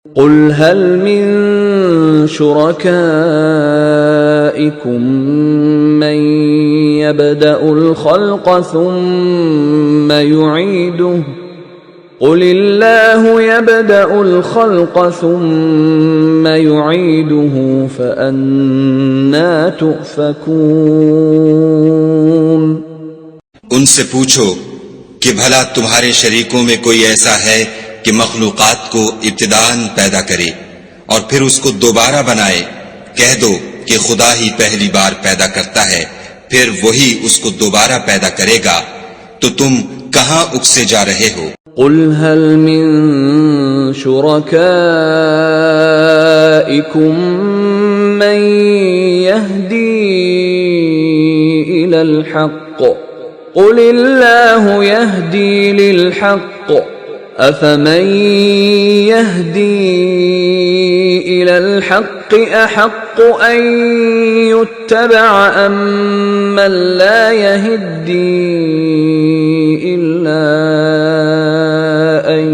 قل هل من شركائكم من يبدأ الخلق ثم يعيده قل الله يبدأ الخلق ثم يعيده فأنى تؤفكون۔ ان سے پوچھو کہ بھلا تمہارے شریکوں میں کوئی ایسا ہے کہ مخلوقات کو ابتداءً پیدا کرے اور پھر اس کو دوبارہ بنائے؟ کہہ دو کہ خدا ہی پہلی بار پیدا کرتا ہے، پھر وہی اس کو دوبارہ پیدا کرے گا، تو تم کہاں اکسے جا رہے ہو؟ قل هل من شركائكم من يهدي إلى الحق قل الله يهدي للحق أفمن يهدي إلى الحق أحق أن يتبع أم من لا يهدي إلا أن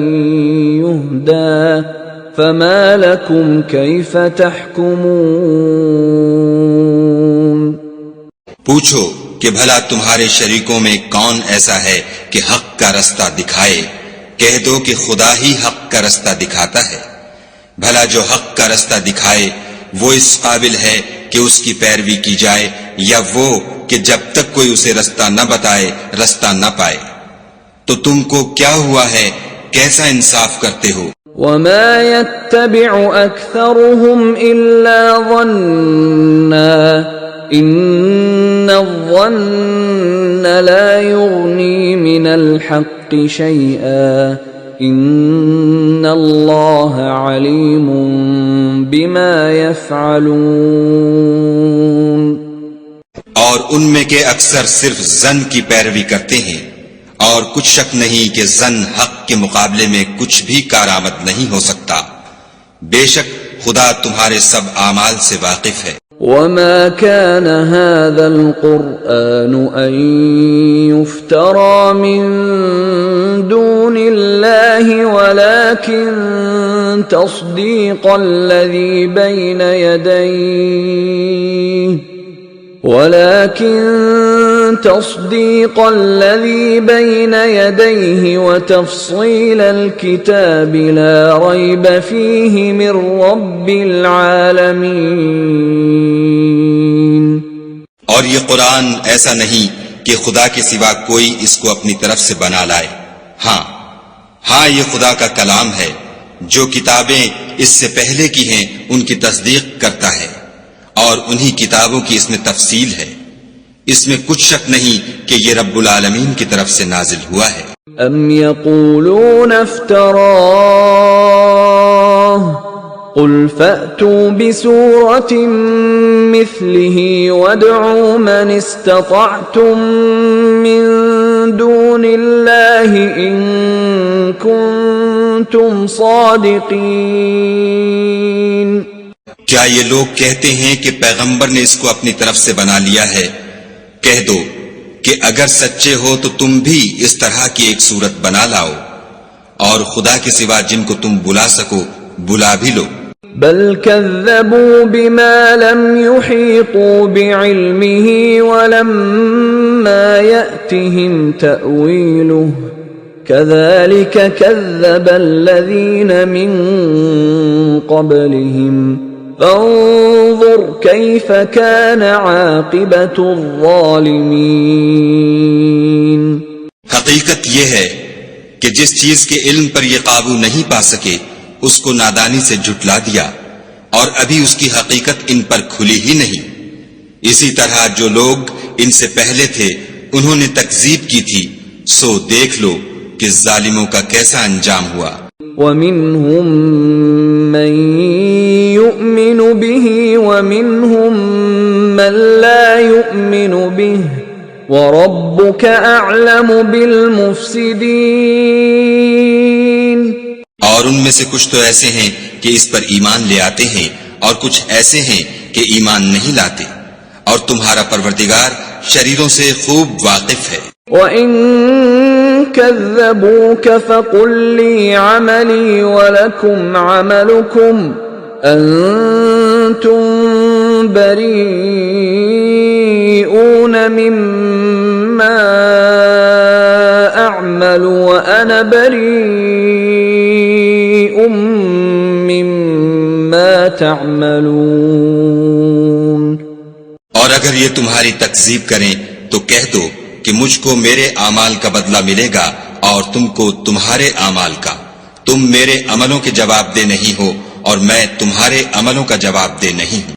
يهدى فما لكم كيف تحكمون۔ پوچھو کہ بھلا تمہارے شریکوں میں کون ایسا ہے کہ حق کا رستہ دکھائے؟ کہہ دو کہ خدا ہی حق کا رستہ دکھاتا ہے۔ بھلا جو حق کا رستہ دکھائے وہ اس قابل ہے کہ اس کی پیروی کی جائے، یا وہ کہ جب تک کوئی اسے رستہ نہ بتائے رستہ نہ پائے؟ تو تم کو کیا ہوا ہے، کیسا انصاف کرتے ہو؟ وما يتبع أكثرهم إلا ظنا إن الظن لا يغني من الحق شيئا إن الله عليم بما يفعلون۔ اور ان میں کے اکثر صرف ظن کی پیروی کرتے ہیں، اور کچھ شک نہیں کہ ظن حق کے مقابلے میں کچھ بھی کارآمد نہیں ہو سکتا۔ بے شک خدا تمہارے سب اعمال سے واقف ہے۔ وما كان هذا القرآن أن يفترى من دون الله ولكن تصديق الذي بين يديه وتفصيل الكتاب لا ريب فيه من رب العالمين۔ اور یہ قرآن ایسا نہیں کہ خدا کے سوا کوئی اس کو اپنی طرف سے بنا لائے۔ ہاں یہ خدا کا کلام ہے، جو کتابیں اس سے پہلے کی ہیں ان کی تصدیق کرتا ہے، اور انہی کتابوں کی اس میں تفصیل ہے۔ اس میں کچھ شک نہیں کہ یہ رب العالمین کی طرف سے نازل ہوا ہے۔ ام یقولون افتراہ قل فأتوا بسورة مثله وادعوا من استطعتم من دون الله إن كنتم صادقين۔ کیا یہ لوگ کہتے ہیں کہ پیغمبر نے اس کو اپنی طرف سے بنا لیا ہے؟ کہہ دو کہ اگر سچے ہو تو تم بھی اس طرح کی ایک صورت بنا لاؤ، اور خدا کے سوا جن کو تم بلا سکو بلا بھی لو۔ بل كذبوا بما لم يحيطوا بعلمه ولما يأتهم تأويله كذلك كذب الذين من قبلهم فانظر كيف كان عاقبة الظالمين۔ حقیقت یہ ہے کہ جس چیز کے علم پر یہ قابو نہیں پا سکے اس کو نادانی سے جھٹلا دیا، اور ابھی اس کی حقیقت ان پر کھلی ہی نہیں۔ اسی طرح جو لوگ ان سے پہلے تھے انہوں نے تکذیب کی تھی، سو دیکھ لو کہ ظالموں کا کیسا انجام ہوا۔ وَمِنْهُمْ مَنْ يُؤْمِنُ بِهِ وَمِنْهُمْ مَنْ لَا يُؤْمِنُ بِهِ وَرَبُّكَ أَعْلَمُ بِالْمُفْسِدِينَ۔ اور ان میں سے کچھ تو ایسے ہیں کہ اس پر ایمان لے آتے ہیں، اور کچھ ایسے ہیں کہ ایمان نہیں لاتے، اور تمہارا پروردگار شریروں سے خوب واقف ہے۔ وَإِن كذبوك فقل لي عملي ولكم عملكم أنتم بريئون مما أعمل وأنا بريء مما تعملون. اور اگر یہ تمہاری تکذیب کریں تو کہہ دو کہ مجھ کو میرے اعمال کا بدلہ ملے گا اور تم کو تمہارے اعمال کا. تم میرے عملوں کے جواب دہ نہیں ہو اور میں تمہارے عملوں کا جواب دہ نہیں ہوں.